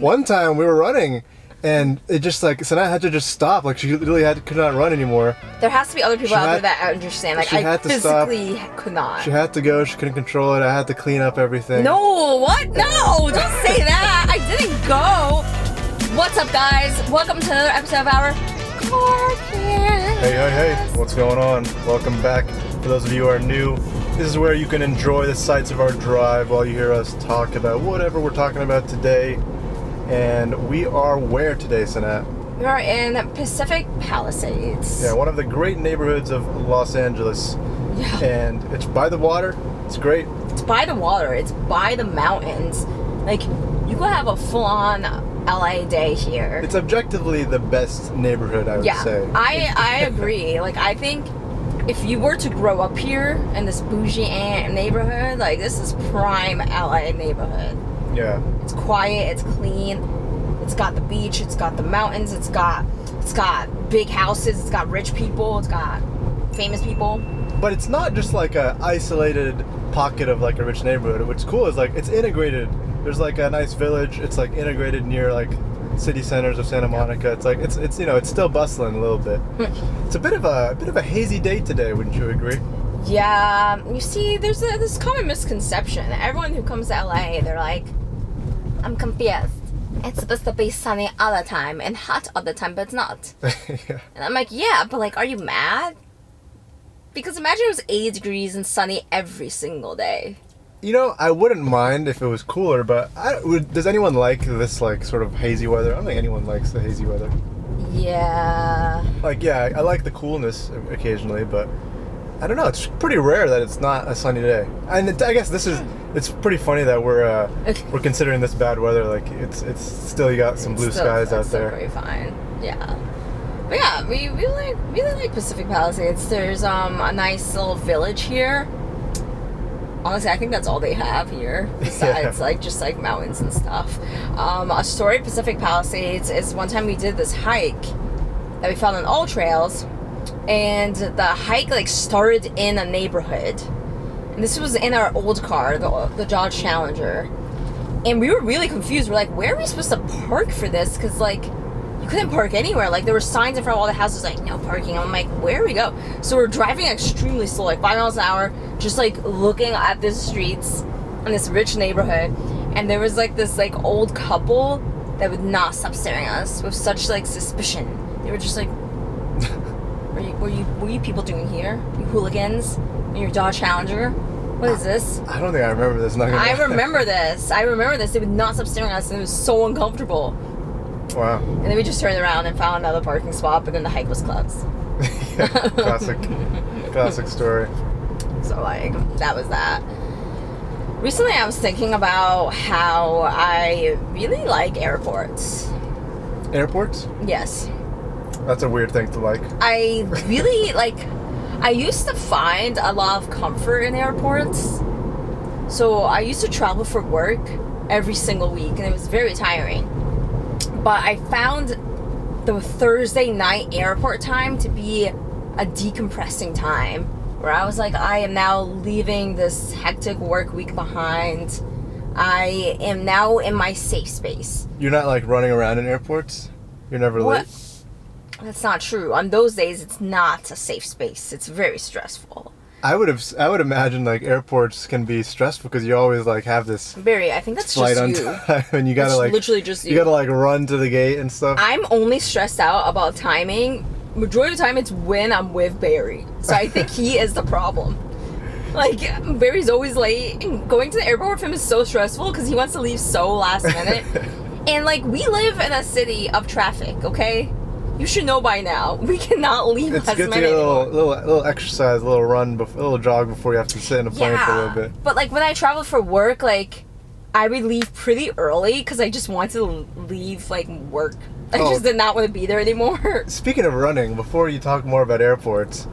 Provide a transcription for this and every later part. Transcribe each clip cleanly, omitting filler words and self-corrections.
One time we were running, and it just like Sanaa had to just stop. Like she literally could not run anymore. There has to be other people out there that understand. Like I physically could not. She had to go. She couldn't control it. I had to clean up everything. No, what? No, don't say that. I didn't go. What's up, guys? Welcome to another episode of our carcast. Hey. What's going on? Welcome back. For those of you who are new, this is where you can enjoy the sights of our drive while you hear us talk about whatever we're talking about today. And we are where today, Sanaa? We are in Pacific Palisades. Yeah, one of the great neighborhoods of Los Angeles. Yeah. And it's by the water. It's great. It's by the water. It's by the mountains. Like, you could have a full-on LA day here. It's objectively the best neighborhood, I would say. I agree. Like, I think if you were to grow up here in this bougie neighborhood, like, this is prime LA neighborhood. Yeah. It's quiet, it's clean, it's got the beach, it's got the mountains, it's got big houses, it's got rich people, it's got famous people. But it's not just like a isolated pocket of like a rich neighborhood. What's cool is like it's integrated. There's like a nice village. It's like integrated near like city centers of Santa Monica. It's like it's you know, it's still bustling a little bit. It's a bit of a hazy day today, wouldn't you agree? Yeah, you see, there's this common misconception. Everyone who comes to LA, they're like, I'm confused. It's supposed to be sunny all the time and hot all the time, but it's not. Yeah. And I'm like, yeah, but like, are you mad? Because imagine it was 80 degrees and sunny every single day. You know, I wouldn't mind if it was cooler, but does anyone like this like sort of hazy weather? I don't think anyone likes the hazy weather. Yeah. Like, yeah, I like the coolness occasionally, but I don't know. It's pretty rare that it's not a sunny day, and I guess it's pretty funny that we're considering this bad weather. Like it's still you got some blue skies out there. It's still pretty fine. Yeah, but yeah, we really like Pacific Palisades. There's a nice little village here. Honestly, I think that's all they have here besides like just like mountains and stuff. A story at Pacific Palisades is one time we did this hike that we found on all trails. And the hike like started in a neighborhood, and this was in our old car, the Dodge Challenger, and we were really confused. We're like, where are we supposed to park for this? Because like you couldn't park anywhere. Like there were signs in front of all the houses like no parking. I'm like, where do we go? So we're driving extremely slow, like 5 miles an hour, just like looking at the streets in this rich neighborhood, and there was like this like old couple that would not stop staring at us with such like suspicion. They were just like, What are you people doing here? You hooligans in your Dodge Challenger? What is this? I don't think I remember this. I remember this. They would not stop staring at us, and it was so uncomfortable. Wow. And then we just turned around and found another parking spot, but then the hike was closed. Yeah, classic story. So like that was that. Recently, I was thinking about how I really like airports. Airports? Yes. That's a weird thing to like. I really I used to find a lot of comfort in airports. So I used to travel for work every single week, and it was very tiring. But I found the Thursday night airport time to be a decompressing time, where I was like, I am now leaving this hectic work week behind. I am now in my safe space. You're not like running around in airports? You're never late? That's not true. On those days, it's not a safe space. It's very stressful. I would imagine like airports can be stressful because you always like have this. I think that's flight just on you. time, and you gotta it's like literally just you gotta like run to the gate and stuff. I'm only stressed out about timing. Majority of the time, it's when I'm with Barry. So I think he is the problem. Like Barry's always late, and going to the airport with him is so stressful because he wants to leave so last minute. And like we live in a city of traffic, okay? You should know by now. We cannot leave it's last good minute. To get a little exercise, a little run, a little jog before you have to sit in a plane for a little bit. But like when I traveled for work, like I would leave pretty early because I just wanted to leave like work. I just did not want to be there anymore. Speaking of running, before you talk more about airports,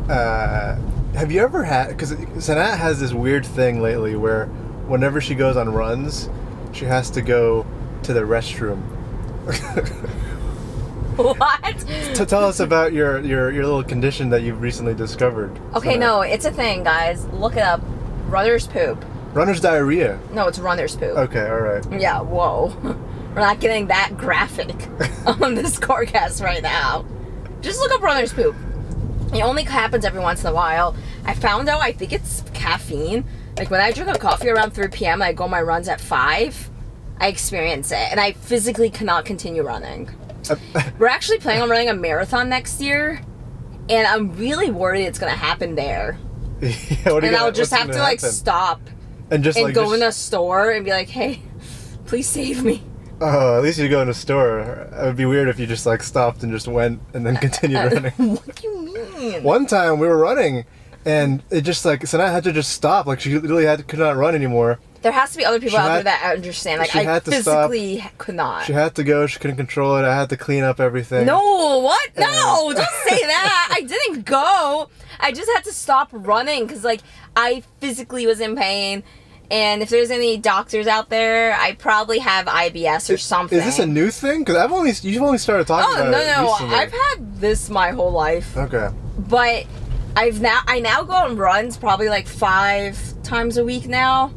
have you ever had? Because Sanaa has this weird thing lately where whenever she goes on runs, she has to go to the restroom. What? To tell us about your little condition that you've recently discovered. Okay, no, it's a thing, guys. Look it up. Runner's poop. Runner's diarrhea. No, it's runner's poop. Okay, all right. Yeah, whoa. We're not getting that graphic on this carcast right now. Just look up runner's poop. It only happens every once in a while. I found out, I think it's caffeine. Like when I drink a coffee around 3 p.m. and I go on my runs at 5, I experience it. And I physically cannot continue running. We're actually planning on running a marathon next year. And I'm really worried it's going to happen there. And I'll just have to like stop and just like go in a store and be like, hey, please save me. Oh, at least you go in a store. It would be weird if you just like stopped and just went and then continued running. What do you mean? One time we were running and it just like, Sanaa had to just stop. Like she literally could not run anymore. There has to be other people out there that understand. Like I physically could not. She had to go. She couldn't control it. I had to clean up everything. No, what? No, don't say that. I didn't go. I just had to stop running because like I physically was in pain. And if there's any doctors out there, I probably have IBS or something. Is this a new thing? Because you've only started talking about it recently. I've had this my whole life. Okay. But I now go on runs probably like 5 times a week now,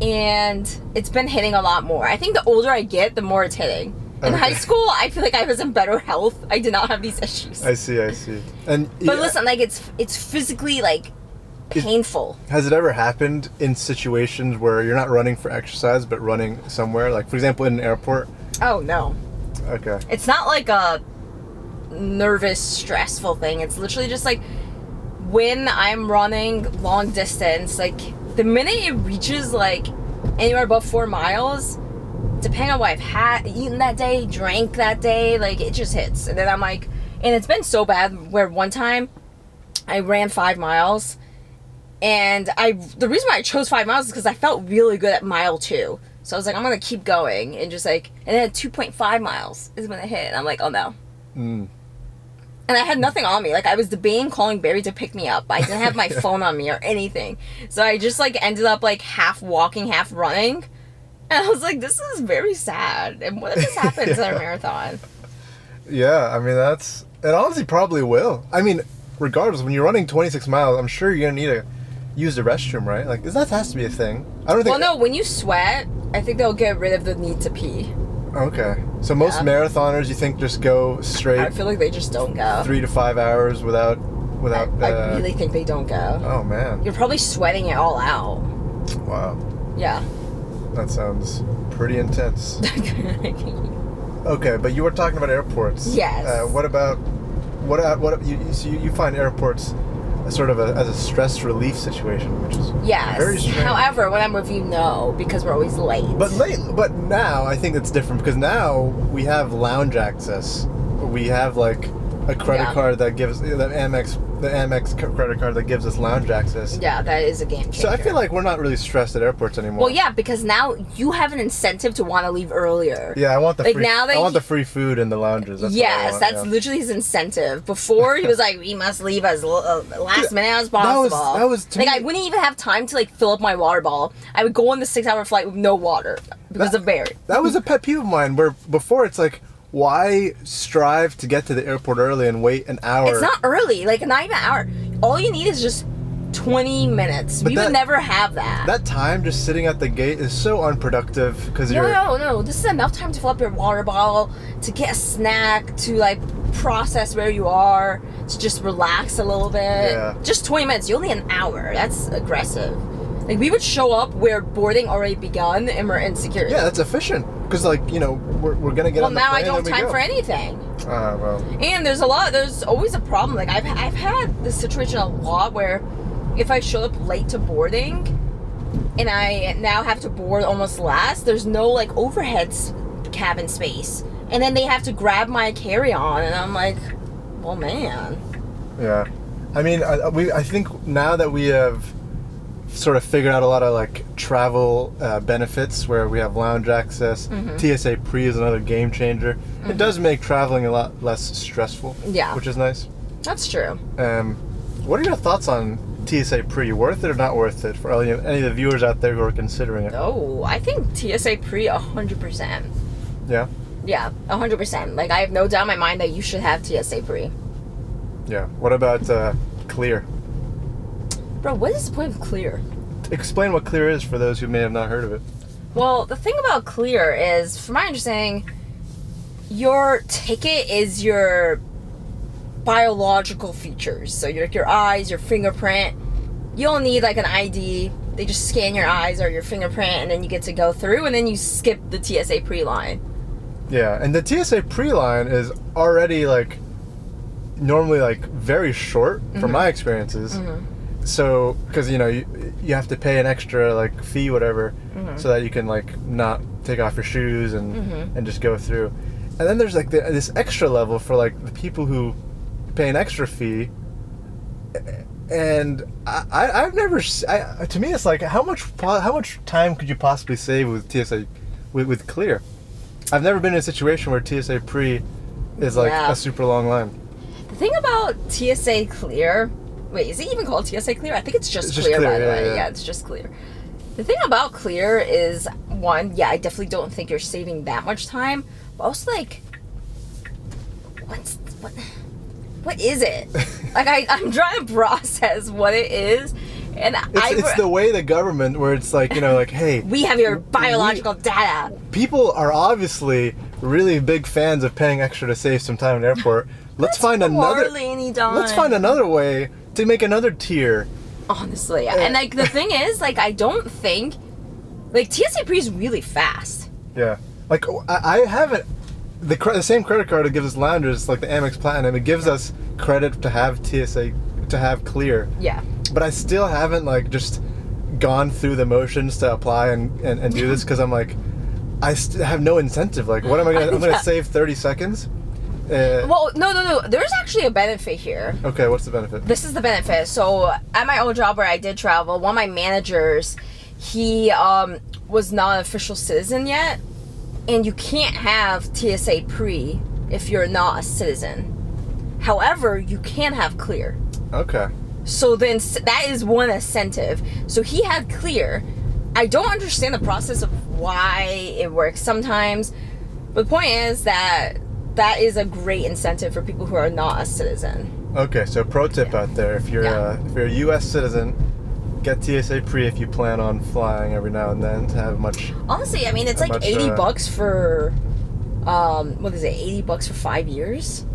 and it's been hitting a lot more. I think the older I get, the more it's hitting. In high school, I feel like I was in better health. I did not have these issues. I see. But listen, like it's physically like painful. Has it ever happened in situations where you're not running for exercise but running somewhere, like for example in an airport? Oh no. Okay. It's not like a nervous, stressful thing. It's literally just like when I'm running long distance, like the minute it reaches like anywhere above 4 miles, depending on what I've eaten that day, drank that day, like it just hits. And then I'm like, and it's been so bad where one time I ran 5 miles. And the reason why I chose 5 miles is because I felt really good at mile 2. So I was like, I'm going to keep going. And just like, and then at 2.5 miles is when it hit. And I'm like, oh no. And I had nothing on me. Like I was debating calling Barry to pick me up. I didn't have my phone on me or anything. So I just like ended up like half walking, half running. And I was like, this is very sad. And what if this happens at a marathon? Yeah, I mean, it honestly probably will. I mean, regardless, when you're running 26 miles, I'm sure you're going to need to use the restroom, right? Like, that has to be a thing. I don't think. Well, no, when you sweat, I think they'll get rid of the need to pee. Okay. So most marathoners, you think, just go straight? I feel like they just don't go. 3 to 5 hours without. I really think they don't go. Oh, man. You're probably sweating it all out. Wow. Yeah. That sounds pretty intense. Okay, but you were talking about airports. Yes. What about you find airports sort of as a stress relief situation, which is very strange. However, when I'm with you, no, because we're always late. But now I think it's different because now we have lounge access. We have like a credit card that gives the Amex credit card that gives us lounge access. Yeah, that is a game changer. So I feel like we're not really stressed at airports anymore. Well, yeah, because now you have an incentive to want to leave earlier. Yeah, I want the free food in the lounges. That's literally his incentive. Before he was like, we must leave as last minute as possible. That was to me, I wouldn't even have time to like fill up my water bottle. I would go on the 6-hour flight with no water because of Barry. That was a pet peeve of mine. Where before it's like, why strive to get to the airport early and wait an hour? It's not early, like not even an hour. All you need is just 20 minutes. We would never have that. That time just sitting at the gate is so unproductive because No. This is enough time to fill up your water bottle, to get a snack, to like process where you are, to just relax a little bit. Yeah. Just 20 minutes. You only need an hour. That's aggressive. Like we would show up where boarding already begun and we're in security. Yeah, that's efficient. Because like, we're gonna get on the plane. Well, now I don't have time for anything. Well. And there's always a problem. Like I've had this situation a lot where if I show up late to boarding and I now have to board almost last, there's no like overhead cabin space. And then they have to grab my carry-on and I'm like, well, man. Yeah. I mean, I think now that we have sort of figured out a lot of like travel benefits where we have lounge access. TSA Pre is another game changer. It does make traveling a lot less stressful. Yeah. Which is nice. That's true. What are your thoughts on TSA Pre? Worth it or not worth it for any of the viewers out there who are considering it? Oh, I think TSA Pre 100%. Yeah? Yeah, 100%. Like I have no doubt in my mind that you should have TSA Pre. Yeah. What about Clear? Bro, what is the point of Clear? Explain what Clear is for those who may have not heard of it. Well, the thing about Clear is, from my understanding, your ticket is your biological features. So your eyes, your fingerprint. You don't need like an ID. They just scan your eyes or your fingerprint, and then you get to go through, and then you skip the TSA pre-line. Yeah, and the TSA pre-line is already like normally like very short from my experiences. So, because you know you have to pay an extra like fee, whatever, so that you can like not take off your shoes and just go through. And then there's like this extra level for like the people who pay an extra fee. And I've never to me it's like how much time could you possibly save with TSA with Clear? I've never been in a situation where TSA pre is like a super long line. The thing about TSA Clear, wait, is it even called TSA Clear? I think it's just Clear, by the way. Yeah, it's just Clear. The thing about Clear is, one, I definitely don't think you're saving that much time, but also like, what is it? Like I'm trying to process what it is. And it's the way the government, where it's like, you know, like, hey, we have your biological data. People are obviously really big fans of paying extra to save some time in the airport. Let's find another way to make another tier. Honestly, and like the thing is, like, I don't think like TSA Pre is really fast. Yeah, like I haven't the same credit card that gives us lounges, like the Amex Platinum. It gives us credit to have TSA to have Clear. Yeah. But I still haven't like just gone through the motions to apply and do this, because I'm like, I have no incentive. Like, what am I gonna? I'm gonna save 30 seconds. Well, no. There's actually a benefit here. Okay, what's the benefit? This is the benefit. So at my old job where I did travel, one of my managers, he was not an official citizen yet, and you can't have TSA Pre if you're not a citizen. However, you can have Clear. Okay. So then that is one incentive. So he had Clear. I don't understand the process of why it works sometimes, but the point is that is a great incentive for people who are not a citizen. Okay, so pro tip out there: if you're a U.S. citizen, get TSA Pre if you plan on flying every now and then to have much. Honestly, I mean, it's like $80 for what is it? $80 for 5 years?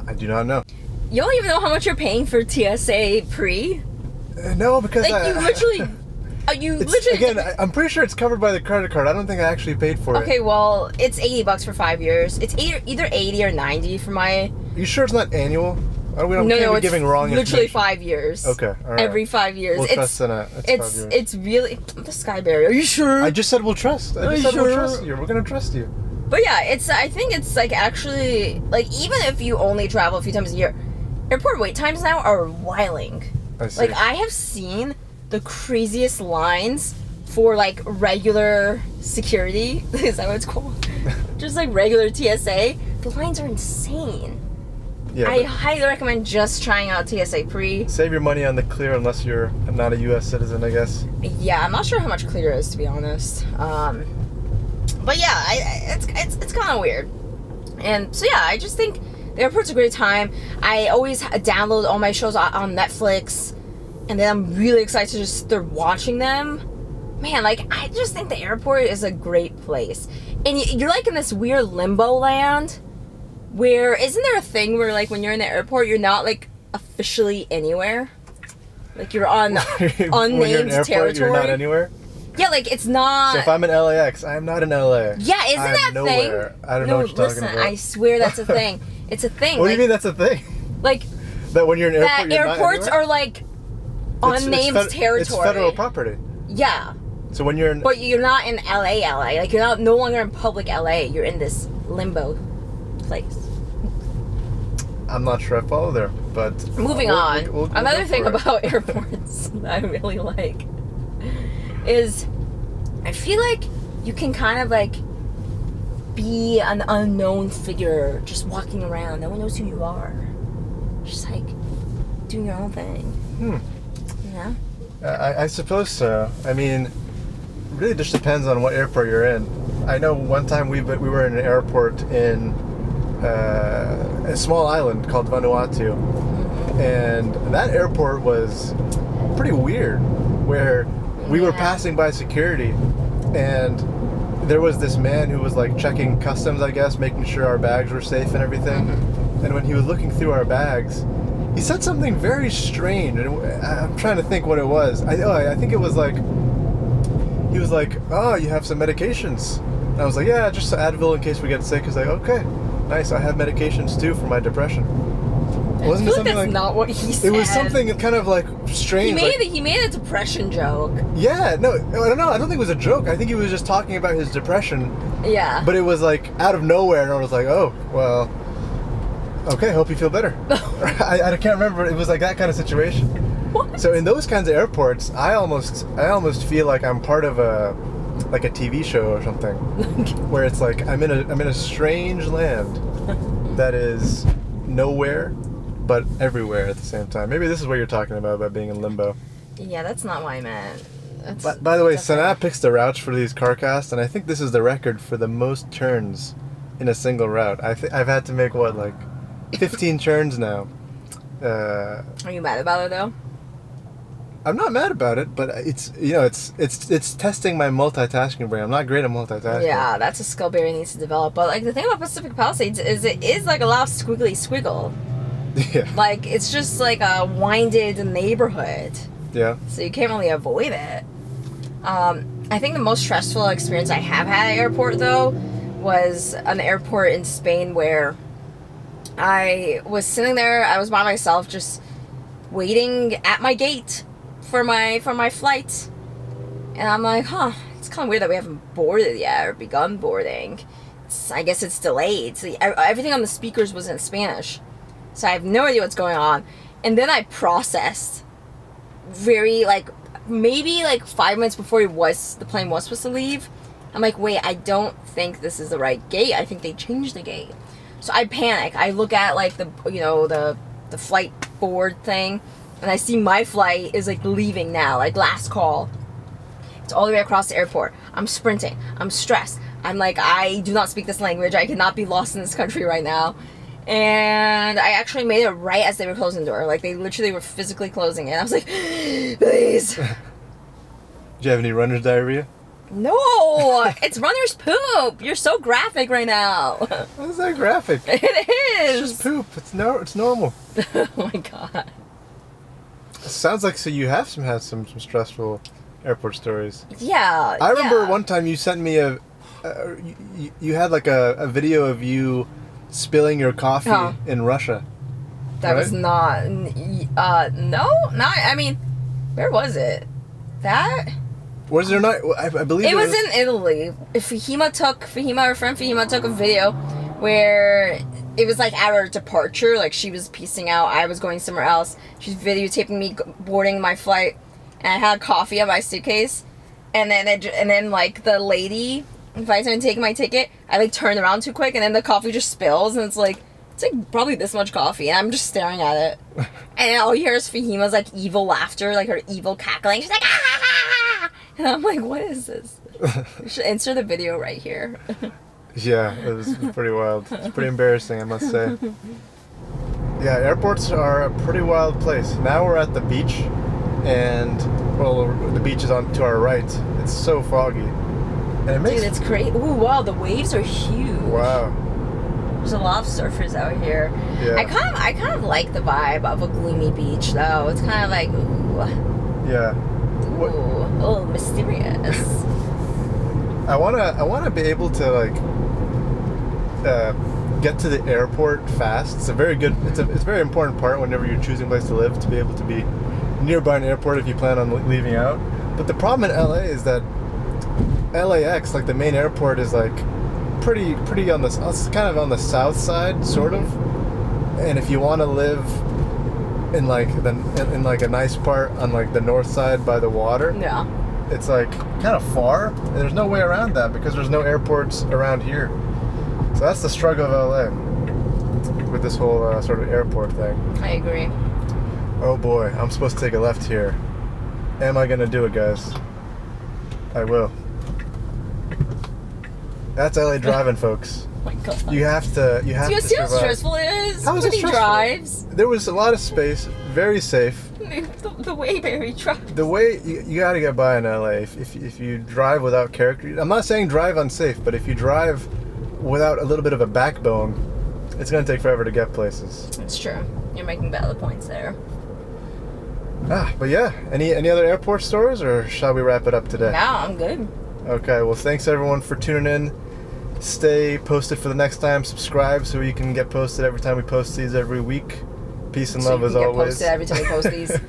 I do not know. You don't even know how much you're paying for TSA Pre? No, because like you literally. Again, I'm pretty sure it's covered by the credit card. I don't think I actually paid for it. Okay, well, it's $80 for 5 years. It's either 80 or 90 for my. You sure it's not annual? No, can't be giving wrong literally information. 5 years. Okay, all right. Every 5 years. We'll trust in it. It's really the Sky Barrier. Are you sure? I just said we'll trust. We'll trust you. We're gonna trust you. But yeah, I think it's like actually like even if you only travel a few times a year, airport wait times now are wiling. I see. Like I have seen the craziest lines for like regular security. Is that what it's called? Just like regular TSA. The lines are insane. Yeah, I highly recommend just trying out TSA Pre. Save your money on the Clear unless you're not a U.S. citizen, I guess. Yeah, I'm not sure how much Clear is, to be honest. But yeah, it's kind of weird. And so yeah, I just think the airport's a great time. I always download all my shows on Netflix, and then I'm really excited to just start watching them. Man, like, I just think the airport is a great place. And you're like in this weird limbo land where, isn't there a thing where like when you're in the airport, you're not like officially anywhere? Like you're on unnamed when you're in airport, territory. You're not anywhere? Yeah, like it's not. So if I'm in LAX, I'm not in LA. Yeah, isn't that a thing? I don't know what you're talking about. I swear that's a thing. It's a thing. What do you mean that's a thing? Like that when you're in airport, that airports are like unnamed territory. It's federal property. Yeah. So when you're in, but you're not in LA, like you're no longer in public LA. You're in this limbo place. I'm not sure I follow there, but moving on. Another thing about airports that I really like is I feel like you can kind of like be an unknown figure just walking around. No one knows who you are. Just like doing your own thing. Yeah. I suppose so. I mean, it really just depends on what airport you're in. I know one time we were in an airport in a small island called Vanuatu, and that airport was pretty weird, where we were passing by security, and there was this man who was like checking customs, I guess, making sure our bags were safe and everything. And when he was looking through our bags, he said something very strange, and I'm trying to think what it was. I think it was like, he was like, "Oh, you have some medications." And I was like, "Yeah, just Advil in case we get sick." He's like, "Okay, nice. I have medications too for my depression." Wasn't it something that's like? Not what he said. It was something kind of like strange. He made a depression joke. Yeah, no, I don't know. I don't think it was a joke. I think he was just talking about his depression. Yeah. But it was like out of nowhere, and I was like, "Oh, well, okay. Hope you feel better." I can't remember. It was like that kind of situation. What? So in those kinds of airports, I almost feel like I'm part of a TV show or something, where it's like I'm in a strange land that is nowhere but everywhere at the same time. Maybe this is what you're talking about being in limbo. Yeah, that's not what I meant. But by the way, Sanaa picks the routes for these carcasts, and I think this is the record for the most turns in a single route. I've had to make like 15 turns now. Are you mad about it though? I'm not mad about it, but it's testing my multitasking brain. I'm not great at multitasking. Yeah, that's a skill Barry needs to develop. But like the thing about Pacific Palisades is it is like a lot of squiggly squiggle. Yeah. Like it's just like a winded neighborhood. Yeah. So you can't really avoid it. I think the most stressful experience I have had at airport though was an airport in Spain where I was sitting there. I was by myself, just waiting at my gate for my flight, and I'm like, it's kind of weird that we haven't boarded yet or begun boarding. I guess it's delayed. So everything on the speakers was in Spanish, so I have no idea what's going on. And then I processed very maybe 5 minutes before the plane was supposed to leave. I'm like, wait, I don't think this is the right gate. I think they changed the gate. So I panic. I look at the flight board thing, and I see my flight is leaving now, last call. It's all the way across the airport. I'm sprinting. I'm stressed. I'm like, I do not speak this language. I cannot be lost in this country right now. And I actually made it right as they were closing the door. They literally were physically closing it. I was like, please. Did you have any runner's diarrhea? No, it's runner's poop. You're so graphic right now. How is that graphic? It is. It's just poop. It's normal. Oh my god. Sounds like you have had some stressful airport stories. Yeah. I remember one time you sent me you had a video of you spilling your coffee in Russia. That was not. I mean, where was it? Was there not? I believe it was in Italy. Our friend Fahima took a video where it was at our departure. She was piecing out. I was going somewhere else. She's videotaping me boarding my flight, and I had coffee in my suitcase. And then the lady invites me to take my ticket. I turned around too quick, and then the coffee just spills, and it's probably this much coffee, and I'm just staring at it. And all you hear is Fahima's evil laughter, her evil cackling. She's like, ah! And I'm like, what is this? You should insert the video right here. Yeah, it was pretty wild. It's pretty embarrassing, I must say. Yeah, airports are a pretty wild place. Now we're at the beach, and the beach is to our right. It's so foggy, and it makes. Dude, it's crazy. Ooh, wow, the waves are huge. Wow. There's a lot of surfers out here. Yeah. I kind of like the vibe of a gloomy beach, though. It's kind of ooh. Yeah. Ooh, a little mysterious. I wanna be able to get to the airport fast. It's a very important part whenever you're choosing a place to live, to be able to be nearby an airport if you plan on leaving out. But the problem in LA is that LAX, the main airport, is pretty on it's kind of on the south side, sort of. And if you want to live in a nice part on the north side by the water, Yeah. it's kind of far, and there's no way around that because there's no airports around here. So that's the struggle of LA with this whole sort of airport thing. I agree. Oh boy, I'm supposed to take a left here. Am I gonna do it, guys? I will. That's LA driving, folks. my god. You have to Do you see how survive. stressful it is How is it when he stressful? drives? There was a lot of space, very safe. The way Barry drives. The way you got to get by in LA. If you drive without character, I'm not saying drive unsafe, but if you drive without a little bit of a backbone, it's gonna take forever to get places. It's true. You're making valid points there. But yeah, any other airport stories, or shall we wrap it up today? No, I'm good. Okay, well, thanks everyone for tuning in. Stay posted for the next time. Subscribe so you can get posted every time we post these every week. Peace and So love you as can get always. posted every time we post these.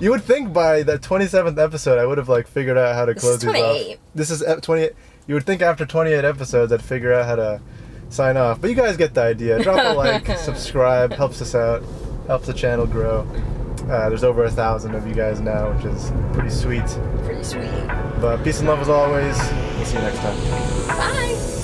You would think by the 27th episode I would have figured out how to This close is these 28. off. This is 28. You would think after 28 episodes I'd figure out how to sign off. But you guys get the idea. Drop a like, subscribe, helps us out, helps the channel grow. There's over 1,000 of you guys now, which is pretty sweet. Pretty sweet. But peace and love as always. We'll see you next time. Bye.